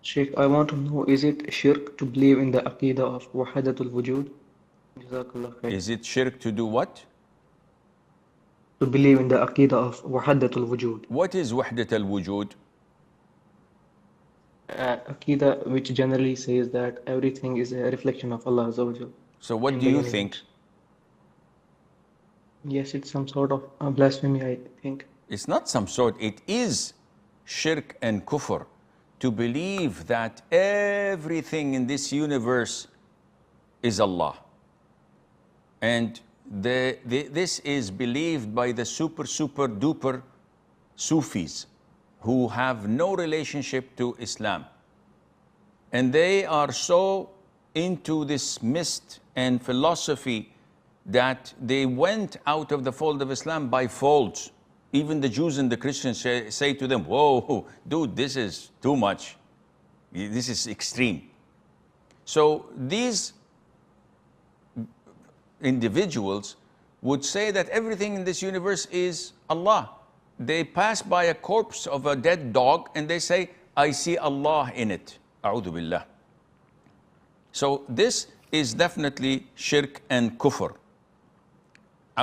Sheikh, I want to know, is it shirk to believe in the aqidah of Wahdatul Wujud? Jazakallah khair. Is it shirk to do what? To believe in the aqidah of Wahdatul Wujud. What is Wahdat al-Wujud? Aqidah which generally says that everything is a reflection of Allah Azza wa Jal So what in do the you universe. think? Yes, it's some sort of blasphemy, I think. It's not some sort, it is shirk and kufr to believe that everything in this universe is Allah. And this is believed by the super duper Sufis who have no relationship to Islam. And they are so into this mist and philosophy that they went out of the fold of Islam by folds. Even the Jews and the Christians say to them, whoa, dude, this is too much. This is extreme. So these individuals would say that everything in this universe is Allah. They pass by a corpse of a dead dog and they say, I see Allah in it. A'udhu billah. So this is definitely shirk and kufr.